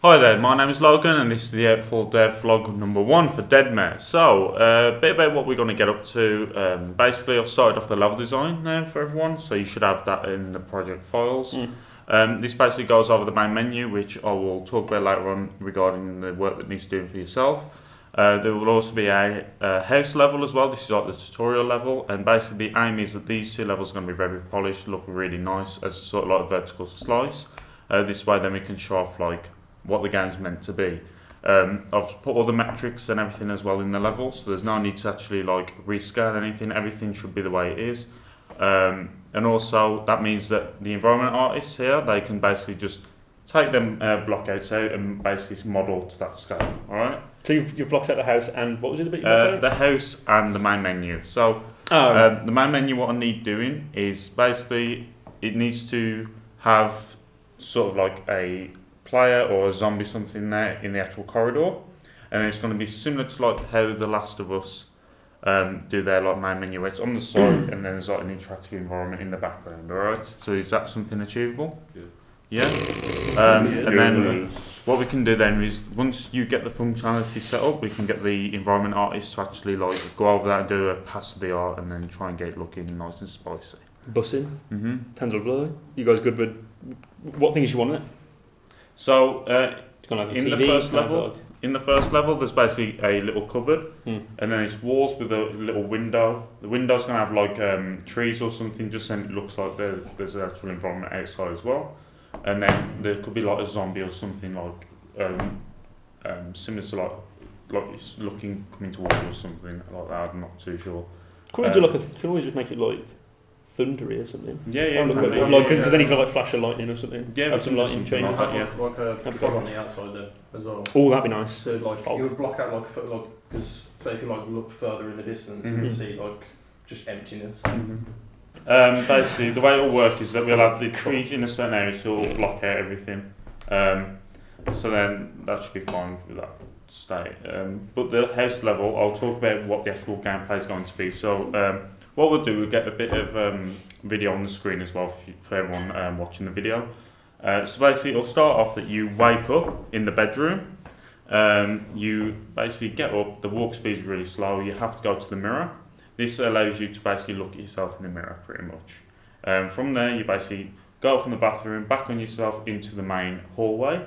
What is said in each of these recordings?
Hi there, my name is Logan and this is the Outfall Dev vlog number 1 for Deadmare. So, a bit about what we're going to get up to. Basically, I've started off the level design now for everyone, so you should have that in the project files. This basically goes over the main menu, which I will talk about later on regarding the work that needs doing for yourself. There will also be a house level as well. This is like the tutorial level, and basically the aim is that these two levels are going to be very polished, look really nice as sort of like a vertical slice. This way then we can show off like what the game's meant to be. I've put all the metrics and everything as well in the level, so there's no need to actually like rescale anything. Everything should be the way it is. And also that means that the environment artists here, they can basically just take them blockouts out and basically model to that scale. All right. So you've blocked out the house and what was the other bit you blocked out? The house and the main menu. So the main menu, what I need doing is basically it needs to have sort of like a player or a zombie something there in the actual corridor, and it's going to be similar to like how The Last of Us do their like main menu. It's on the side and then there's like an interactive environment in the background. All right. So is that something achievable? Yeah. And then what we can do then is once you get the functionality set up, we can get the environment artist to actually like go over that and do a pass of the art and then try and get it looking nice and spicy. Bussing. Tens of Blur. You guys good with what things you want in it? So It's kind of like a in TV, the first level, there's basically a little cupboard, and then it's walls with a little window. The window's gonna have like trees or something, just so it looks like there's an actual environment outside as well. And then there could be like a zombie or something like similar to like it's looking coming towards you or something like that. I'm not too sure. Can we do like can always just make it like thundery or something? Yeah. Because then you can like flash a lightning or something. Yeah, have some lighting changes. Like a fog on the outside then as well. Oh, that'd be nice. So like fog. you would block out like because say if you like look further in the distance, you can see like just emptiness. Basically, the way it'll work is that we'll have the trees in a certain area to block out everything. So then that should be fine with that state. But the house level, I'll talk about what the actual gameplay is going to be. So what we'll do, we'll get a bit of video on the screen as well for everyone watching the video. So basically, it'll start off that you wake up in the bedroom. You basically get up, the walk speed is really slow, you have to go to the mirror. This allows you to basically look at yourself in the mirror pretty much. From there, you basically go from the bathroom, back on yourself into the main hallway.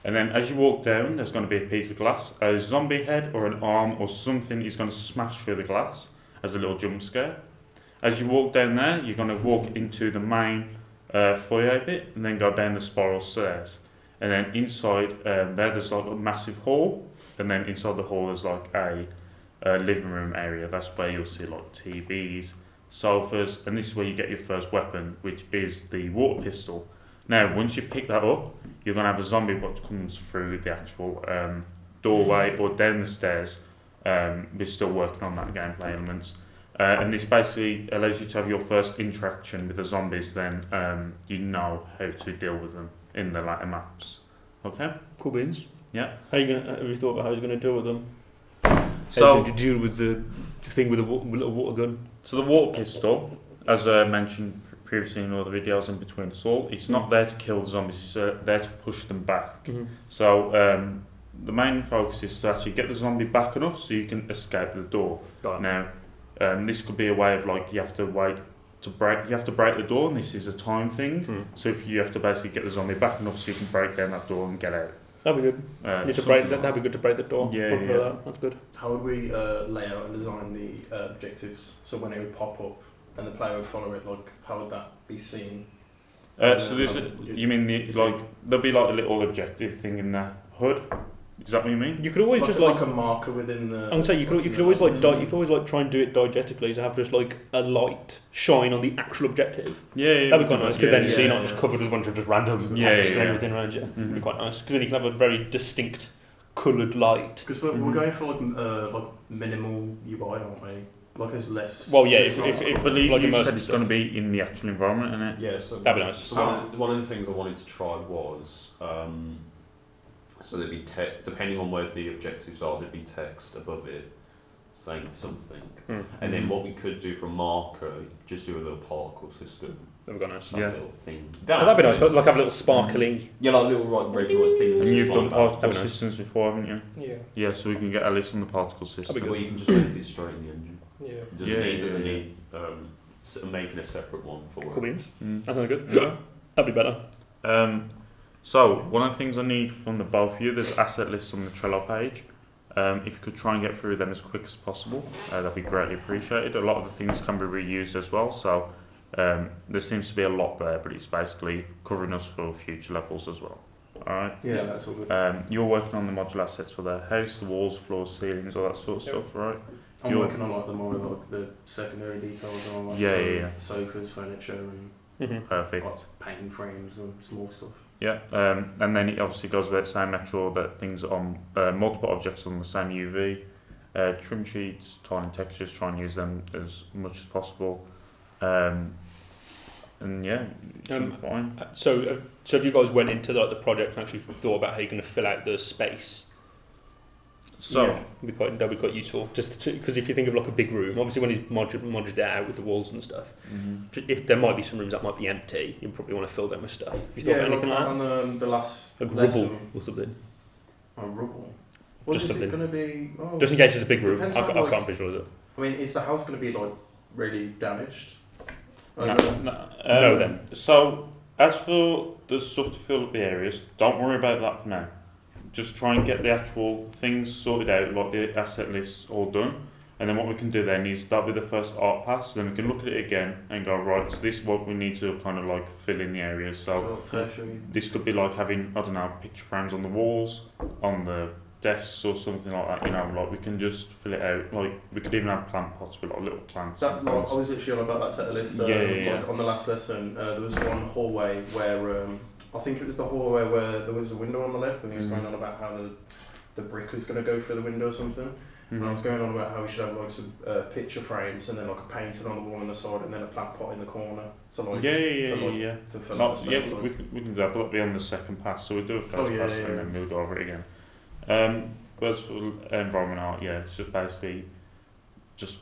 And then as you walk down, there's going to be a piece of glass. A zombie head or an arm or something is going to smash through the glass as a little jump scare. As you walk down there, you're going to walk into the main foyer bit and then go down the spiral stairs. And then inside there's like a massive hall. And then inside the hall there's like a living room area. That's where you'll see like TVs, sofas, and this is where you get your first weapon, which is the water pistol. Now, once you pick that up, you're going to have a zombie which comes through the actual doorway or down the stairs. We're still working on that gameplay elements. And this basically allows you to have your first interaction with the zombies, then you know how to deal with them in the latter maps. Okay? Cool beans. Yeah. Have you thought about how you're going to deal with them? So, how you deal with the thing with the little water gun? So the water pistol, as I mentioned previously in all the videos in between us all, it's not there to kill the zombies, it's there to push them back. So the main focus is to actually get the zombie back enough so you can escape the door. Now, this could be a way of like you have to break the door, and this is a time thing. So if you have to basically get the zombie back enough so you can break down that door and get out. That'd be good. That'd be good to break the door. Yeah. That's good. How would we lay out and design the objectives so when it would pop up and the player would follow it? Like how would that be seen? So there's you mean there'll be like a little objective thing in the hood. Is that what you mean? You could always just like a marker within the. I'm gonna say you could always like you could always like try and do it diegetically, so have just like a light shine on the actual objective. Yeah. That'd be quite nice because then so you're not just covered with a bunch of just random text and everything around you. It'd be quite nice because then you can have a very distinct coloured light. Because we're going for like minimal UI, aren't we? Like as less. Well, yeah. If believe like you said it's going to be in the actual environment, isn't it? Yeah. So that'd be nice. So one of the things I wanted to try was. So there'd be depending on where the objectives are, there'd be text above it saying something. And then what we could do for a marker, just do a little particle system That would be nice. Yeah. Little thing. That'd be nice. Like have a little sparkly. Yeah, like little red thing. And you've done particle That'd be nice. systems before, haven't you? Yeah. Yeah, so we can get Alice on the particle system. Well, you can just make it straight in the engine. Yeah. It doesn't need making a separate one for it. Cool beans. Mm. That sounds good. Yeah. That'd be better. So one of the things I need from the both of you, there's asset lists on the Trello page. If you could try and get through them as quick as possible, that'd be greatly appreciated. A lot of the things can be reused as well, so there seems to be a lot there, but it's basically covering us for future levels as well. Alright? Yeah, that's all good. You're working on the modular assets for the house, the walls, floors, ceilings, all that sort of stuff, right? I'm working on like the more like the secondary details on like sofas, furniture, and Perfect. like painting frames and small stuff. Yeah, and then it obviously goes without saying, make sure that things on multiple objects on the same UV, trim sheets, tiling textures, try and use them as much as possible. And yeah, it should be fine. So if you guys went into the project and actually thought about how you're going to fill out the space, So that'd be quite useful. Just because if you think of like a big room, obviously when he's modured it out with the walls and stuff, if there might be some rooms that might be empty, you probably want to fill them with stuff. Have you thought about anything like that? On the last Like lesson, rubble or something. Rubble. What Just is something. it going to be? Oh, Just in case it's a big room, I depends on, can't visualise it. I mean, is the house going to be like really damaged? No, then. So as for the stuff to fill up the areas, don't worry about that for now. Just try and get the actual things sorted out, like the asset lists all done. And then what we can do then is that'll be the first art pass, then we can look at it again and go, right, so this is what we need to kind of like fill in the areas. So this could be like having, I don't know, picture frames on the walls, on the desks or something like that, you know, like we can just fill it out. Like we could even have plant pots with like little plants. That, like, I was literally on about that to Ellis. Like on the last lesson, there was one hallway where I think it was the hallway where there was a window on the left, and he was going on about how the brick was going to go through the window or something. And I was going on about how we should have like some picture frames and then like a painting on the wall on the side and then a plant pot in the corner. So like to fill up the space. We can do that, but that'll be on the second pass. So we'll do a first pass and then we'll go over it again. But as for environment art, it's just basically just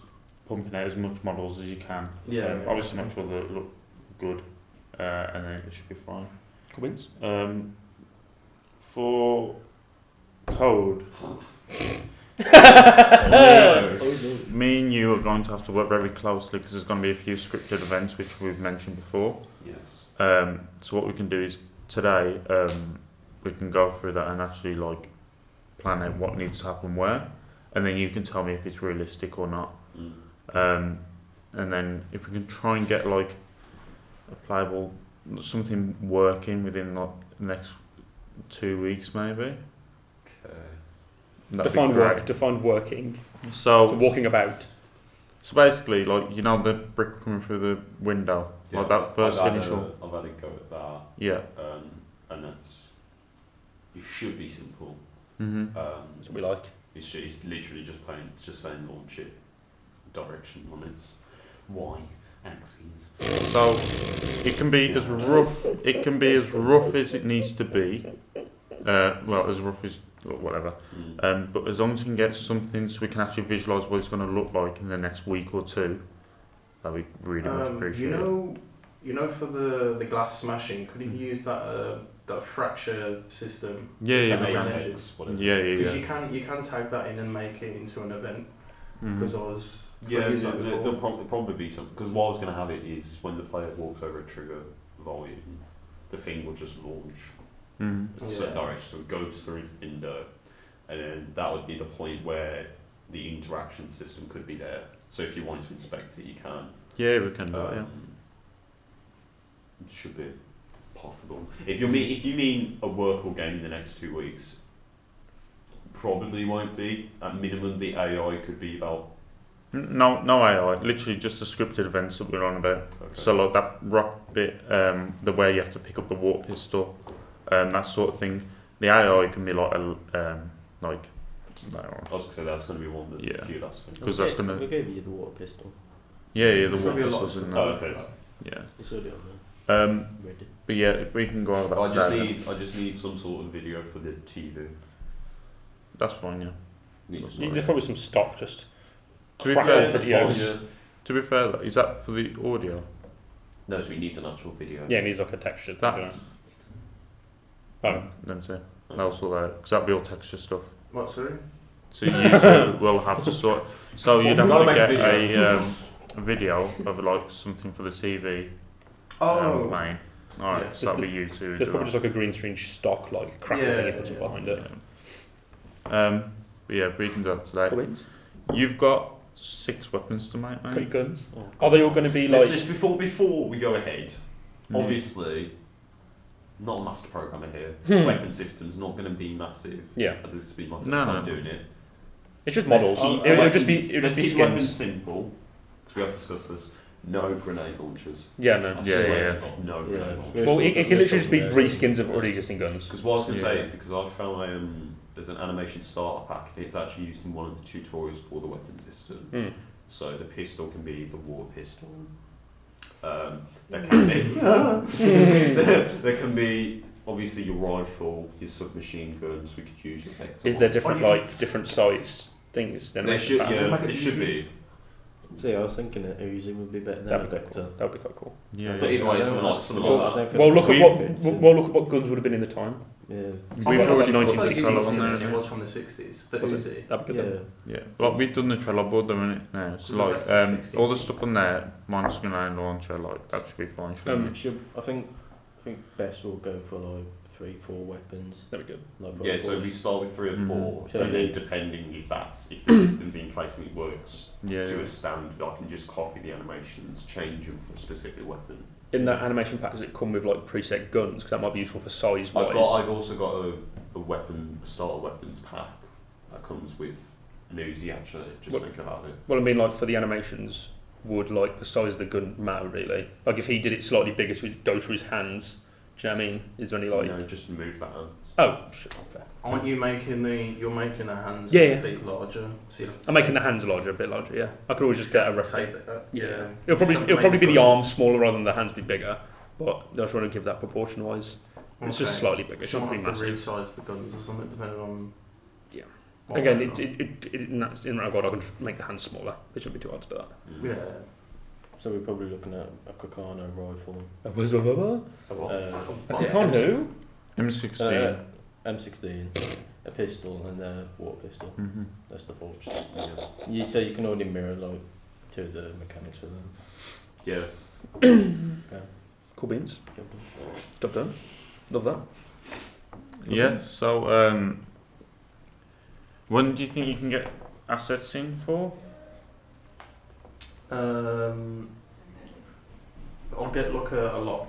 pumping out as much models as you can. Obviously make sure they look good, and then it should be fine. Cool beans. For code, me and you are going to have to work very closely because there's going to be a few scripted events which we've mentioned before. Yes. So what we can do is today we can go through that and actually like plan out what needs to happen where, and then you can tell me if it's realistic or not. And then if we can try and get like a playable something working within like the next 2 weeks maybe. Okay. Define working. So walking about. So basically, like you know the brick coming through the window, like that first initial. I've had a go at that. Yeah. And it should be simple. That's what we like. It's literally just plain. It's just saying launch it, direction on its Y axis. So it can be as rough. It can be as rough as it needs to be. Well, as rough as whatever. But as long as we can get something so we can actually visualise what it's going to look like in the next week or two, that'd be really much appreciated. You know, for the glass smashing, could you use that fracture system? Yeah. Because you can tag that in and make it into an event. Because I was there'll probably be something. Because what I was going to have it is when the player walks over a trigger volume, the thing will just launch. Certain direction, so it goes through in dirt, and then that would be the point where the interaction system could be there. So if you want to inspect it, you can. Yeah, we can do it. It should be possible. If you mean a workable game in the next 2 weeks, probably won't be. At minimum, the AI could be about. No AI. Literally just the scripted events that we're on about. Okay. So like that rock bit, the way you have to pick up the warp pistol. That sort of thing. The AI can be like a I was going to say that's going to be one of the few last things. Because that's going to. We gave you the water pistol. Yeah, the warp pistol's in there. Okay. Yeah. It's already on there. Ready. But yeah, if we can go over that. I just need some sort of video for the TV. That's fine. Yeah. There's probably some stock just. To be crackle fair, videos. To be fair, though, is that for the audio? No, so he needs an actual video. Yeah, it needs like a texture. That. Oh. Then too. That'll sort that out because that'll be all texture stuff. What, sorry? So you two will have to sort. So you'd have Gotta to make get a video of like something for the TV. Main. All right, Yeah. so that'll be you two. There's probably just like a green screen stock, like crackle thing you put something behind it. But yeah, we can do that today. You've got 6 weapons to make, mate. Got your guns. Are they all going to be like? Just before we go ahead, obviously, not a master programmer here. Weapon system's not going to be massive. Yeah. As this will be my first No. time doing it. It's just models. It'll just be Let's keep skins. weapons simple, because we have discussed this. No grenade launchers. Yeah, no. I Yeah, swear yeah. to God, no Yeah. grenade launchers. Well, it can literally just be reskins of already existing guns. Because what I was going to say Yeah. is because I found there's an animation starter pack and it's actually used in one of the tutorials for the weapon system. So the pistol can be the war pistol. There can be there can be obviously your rifle, your submachine guns. We could use your vector. Is there different different sized things? Then There should pattern? it should be. See, I was thinking that Uzi would be better than That'd a be quite Vector. cool. That'd be quite cool. Yeah. But either way, something like that. Well, look at what guns would have been in the time. Yeah. We've Like already 1960s. Trello on there. It was from the 60s. The Was Uzi. That'd be good. Yeah. Yeah, like we've done the Trello board doing it now. So Was it like back to 60? all the stuff on there, minus grenade launcher, like that should be fine. Shouldn't it? I think best will go for like 3-4 weapons. That'd be good. Like Yeah, so rifles. we start with 3 or 4, Mhm. and then depending if the system's in place and it works Yeah. to a standard, I can just copy the animations, change them for a specific weapon. In that animation pack, does it come with like preset guns? Because that might be useful for size wise. I've also got a starter weapons pack that comes with an Uzi actually. Just What- think about it. Well, I mean, like for the animations, would like the size of the gun matter really? Like if he did it slightly bigger, so it goes through his hands. Do you know what I mean? Is there any like? No, just move that out. Oh, sure, fair. Aren't you making you're making the hands Yeah, and yeah. feet larger? So you have to I'm making the hands larger, a bit larger. Yeah, I could always just get a reference. tape it up. Yeah, You it'll have to probably make be the guns. arms smaller rather than the hands be bigger. But I just want to give that proportion wise. It's just Okay. slightly bigger. It's So not you really might have to massive. resize the guns or something depending on. Yeah. what Again, they in that regard, I can just make the hands smaller. It shouldn't be too hard to do that. are. Yeah. So we're probably looking at a Kakano rifle. A Yeah. who? M16. M16, a pistol, and a water pistol. Mm-hmm. That's the forge. You say you can only mirror like to the mechanics for them. Yeah. Cool beans. Job done. Love that. Yeah. So when do you think you can get assets in for? I'll get like a lot,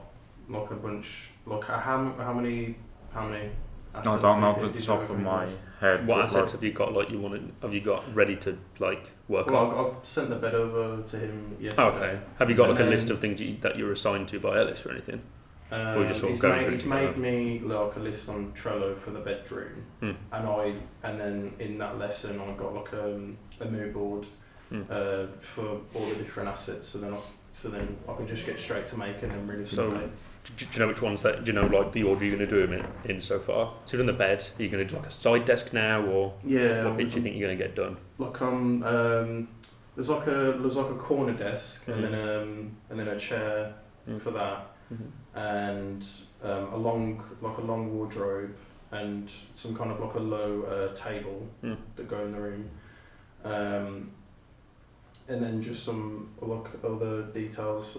like a bunch. Like how many I assets don't know did off the you top do of with my this? head. What but, assets have you got? Like you wanted? Have you got ready to like work on? Well, I sent the bed over to him yesterday. Okay. Have you got And like a then- list of things that you're assigned to by Ellis or anything? Or you just sort of he's going made, through he's together? made me like a list on Trello for the bedroom, Hmm. and then in that lesson I got like a mood board Hmm. for all the different assets. So then I can just get straight to making them really So- simply. Do you know which ones that? Do you know like the order you're going to do them in so far? So you've done the bed. Are you going to do like a side desk now, or Yeah. what bit do you think you're going to get done? Like there's like a corner desk and then a chair for that. And a long wardrobe and some kind of like a low table that go in the room, and then just some like other details,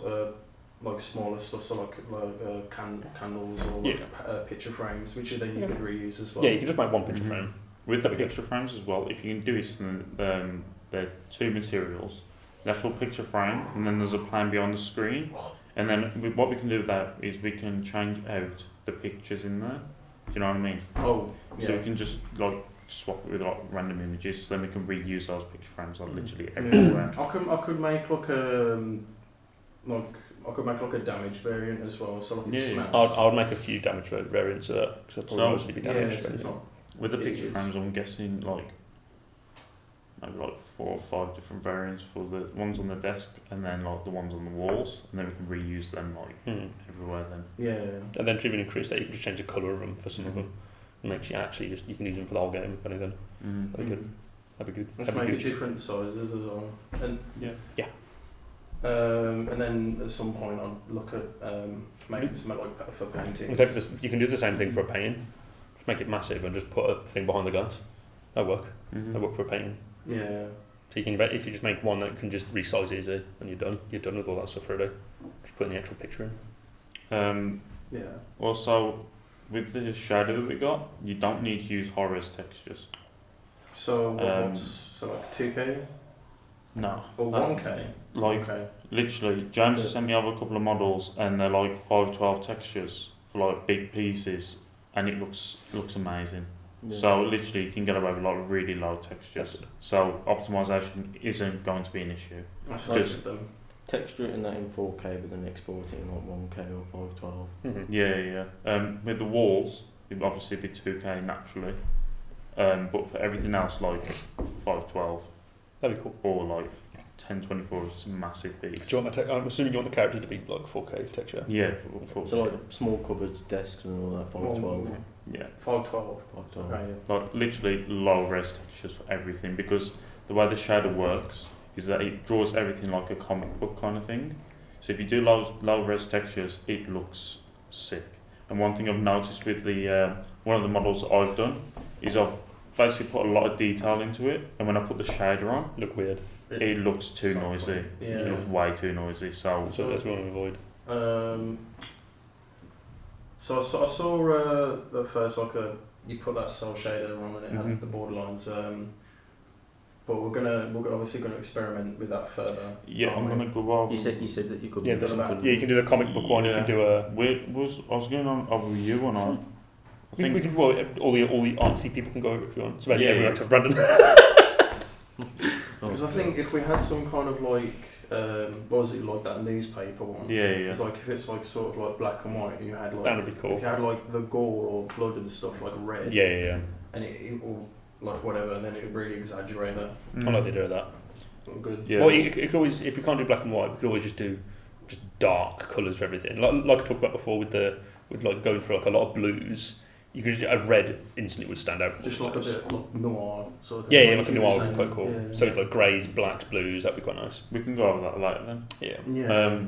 like smaller stuff, so like candles or like picture frames, which then you could reuse as well. Yeah, you can just make one picture frame. With the picture frames as well, if you can do it, there are 2 materials: the actual picture frame, and then there's a plan beyond the screen. And then what we can do with that is we can change out the pictures in there. Do you know what I mean? Oh, yeah. So we can just like swap it with like random images, so then we can reuse those picture frames like literally everywhere. I could make like a damaged variant as well, so like it's Yeah. smashed. I'll make a few damage variants of that because they'll probably So- mostly be Yeah, damaged. it's anything. not- With the It picture is. frames, I'm guessing like maybe like 4 or 5 different variants for the ones on the desk, and then like the ones on the walls, and then we can reuse them like everywhere. Then Yeah. And then to even increase that, you can just change the colour of them for some of them. It makes you actually just you can use them for the whole game. If anything, that'd be good. That'd be good. Just That'd make be it good. different sizes as well. And And then at some point I'll look at making something like for painting. So you can do the same thing for a painting. Just make it massive and just put a thing behind the glass. That'll work. That'll work for a painting. Yeah. So you can, if you just make one that can just resize easy, and you're done. You're done with all that stuff for a day. Just putting the actual picture in. Yeah. Also, with the shader that we got, you don't need to use high-res textures. So what's like 2K No. or 1K? Like, Okay. literally, James has sent me over a couple of models, and they're like 512 textures for like big pieces, and it looks amazing. Yeah. So literally, you can get away with a lot of really low textures. So optimization isn't going to be an issue. That's Just- them. Texture it in that in 4K, but then export it in like 1K or 512. Yeah. With the walls, it'd obviously be 2K naturally, but for everything else, like 512 That'd be cool. or like 1024 is a massive beast. Do you want I'm assuming you want the characters to be like 4K texture. Yeah, for So like small cupboards, desks, and all that 512. yeah. 512. 512. Okay. Like literally low res textures for everything, because the way the shader works is that it draws everything like a comic book kind of thing. So if you do low res textures, it looks sick. And one thing I've noticed with the one of the models that I've done is I've basically put a lot of detail into it, and when I put the shader on, Look weird. it looks too noisy. Yeah. It looks way too noisy. So That's what we want to avoid. So I saw the first you put that cell shader on and it had the borderlines. But we're obviously gonna experiment with that further. yeah, I'm gonna go over. You said that you could. Yeah, you can do the comic book one. You can do a. I was going on over you or not? I think We can. Well, all the artsy people can go over if you want. It's about everyone except Brandon. Because I think if we had some kind of like, what was it, like that newspaper one? Yeah. It's like if it's like sort of like black and white, and you had like, That would be cool. if you had like the gore or blood and stuff like red. Yeah. And it or like whatever, and then it would really exaggerate that. I like the idea of that. Good. Yeah. Well, it could always, if we can't do black and white, we could always just do dark colours for everything. Like I talked about before with like going for like a lot of blues. You could just, a red instantly would stand out from Just all like a those. bit like noir sort of. Yeah, like a noir would be quite cool. Yeah. So it's like greys, blacks, blues. That'd be quite nice. We can go over that later then. Yeah. Yeah.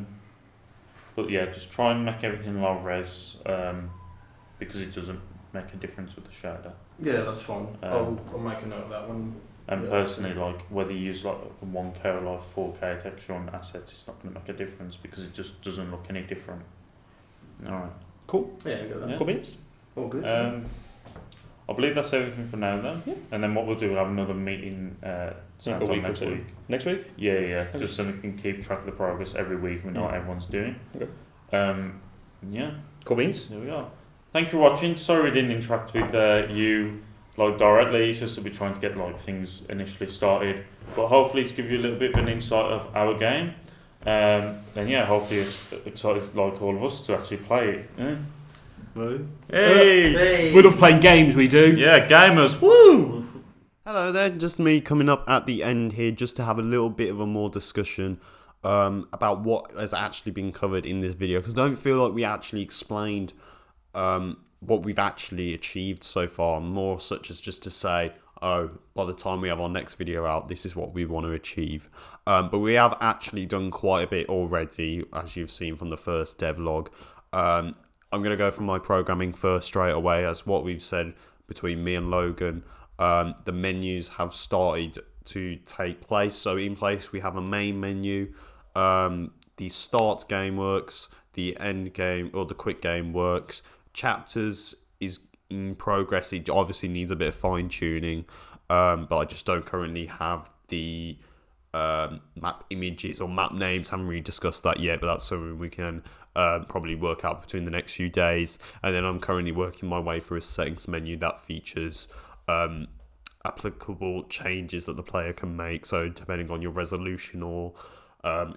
But yeah, just try and make everything low res, because it doesn't make a difference with the shader. Yeah, that's fine. I'll make a note of that one. And Yeah. personally, like whether you use like a 1K or like 4K texture on assets, it's not going to make a difference because it just doesn't look any different. All right. Cool. Yeah, I got that. Yeah. Cool beans. All good. I believe that's everything for now then. Yeah. And then what we'll do, we'll have another meeting Like a sometime week or next two. week. Next week? Yeah. Okay. Just so we can keep track of the progress every week. We know what everyone's doing. Okay. Yeah. Cool beans. There we are. Thank you for watching. Sorry we didn't interact with you like directly. It's just that we're trying to get like things initially started. But hopefully it's give you a little bit of an insight of our game. And yeah, hopefully it's excited like all of us to actually play it. Yeah. Hey! We love playing games, we do. Yeah, gamers. Woo! Hello there, just me coming up at the end here just to have a little bit of a more discussion about what has actually been covered in this video, because I don't feel like we actually explained what we've actually achieved so far, more such as just to say, oh, by the time we have our next video out, this is what we want to achieve. But we have actually done quite a bit already, as you've seen from the first devlog. I'm going to go from my programming first straight away, as what we've said between me and Logan. The menus have started to take place. So in place we have a main menu. The start game works. The end game or the quick game works. Chapters is in progress. It obviously needs a bit of fine tuning, but I just don't currently have the map images or map names. Haven't really discussed that yet, but that's something we can probably work out between the next few days. And then I'm currently working my way through a settings menu that features applicable changes that the player can make. So depending on your resolution or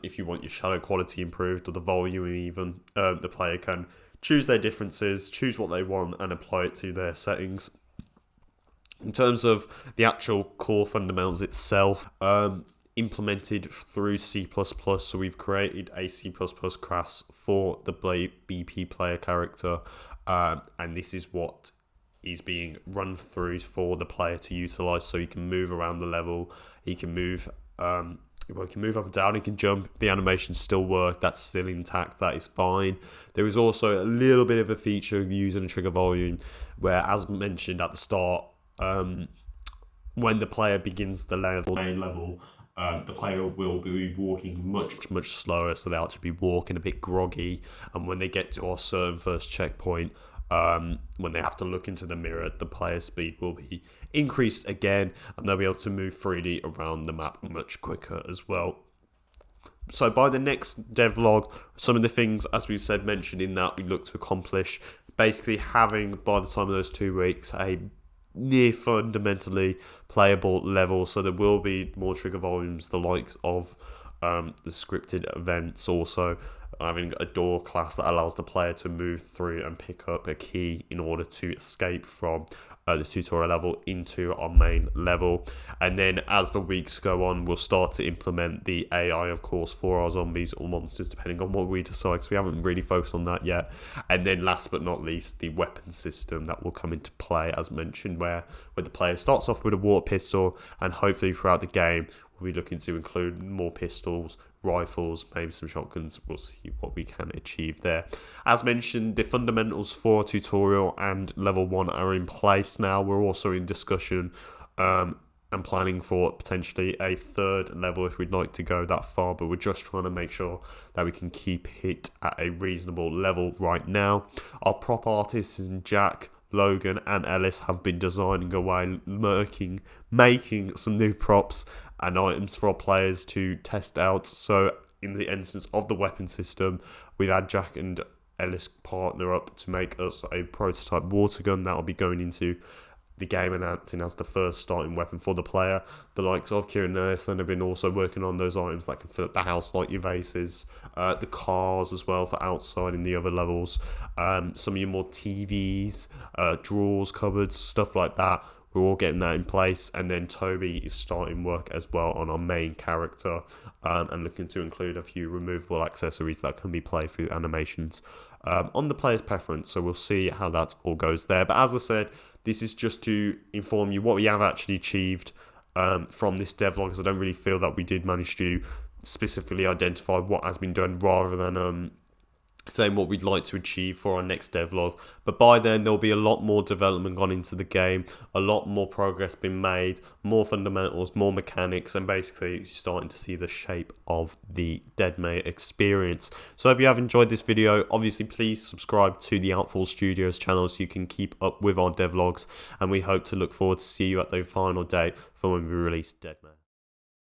if you want your shadow quality improved or the volume even, the player can choose their differences, choose what they want and apply it to their settings. In terms of the actual core fundamentals itself, implemented through C++, so we've created a C++ class for the BP player character, and this is what is being run through for the player to utilize. So he can move around the level, he can move He can move up and down, he can jump, the animations still work, that's still intact, that is fine. There is also a little bit of a feature of using a trigger volume where, as mentioned at the start, when the player begins the level, the player will be walking much slower, so they'll actually be walking a bit groggy, and when they get to our certain first checkpoint, when they have to look into the mirror, the player's speed will be increased again, and they'll be able to move freely around the map much quicker as well. So by the next devlog, some of the things, as we said, mentioned in that, we look to accomplish, basically having, by the time of those 2 weeks, a near fundamentally playable level. So there will be more trigger volumes, the likes of the scripted events, also having a door class that allows the player to move through and pick up a key in order to escape from the tutorial level into our main level. And then as the weeks go on, we'll start to implement the AI, of course, for our zombies or monsters, depending on what we decide, because we haven't really focused on that yet. And then last but not least, the weapon system that will come into play, as mentioned, where the player starts off with a water pistol, and hopefully throughout the game we'll be looking to include more pistols, rifles, maybe some shotguns. We'll see what we can achieve there. As mentioned, the fundamentals for tutorial and level 1 are in place now. We're also in discussion and planning for potentially a third level if we'd like to go that far, but we're just trying to make sure that we can keep it at a reasonable level right now. Our prop artists in Jack, Logan and Ellis have been designing away, making some new props and items for our players to test out. So in the instance of the weapon system, we've had Jack and Ellis partner up to make us a prototype water gun that will be going into the game and acting as the first starting weapon for the player. The likes of Kieran and Ellis have been also working on those items that can fill up the house, like your vases, the cars as well for outside in the other levels, some of your more TVs, drawers, cupboards, stuff like that. We're all getting that in place, and then Toby is starting work as well on our main character, and looking to include a few removable accessories that can be played through animations on the player's preference. So we'll see how that all goes there. But as I said, this is just to inform you what we have actually achieved from this devlog, because I don't really feel that we did manage to specifically identify what has been done, rather than saying what we'd like to achieve for our next devlog. But by then there'll be a lot more development gone into the game, a lot more progress been made, more fundamentals, more mechanics, and basically starting to see the shape of the Deadmare experience. So I hope you have enjoyed this video. Obviously, please subscribe to the Outfall Studios channel so you can keep up with our devlogs, and we hope to look forward to see you at the final day for when we release Deadmare.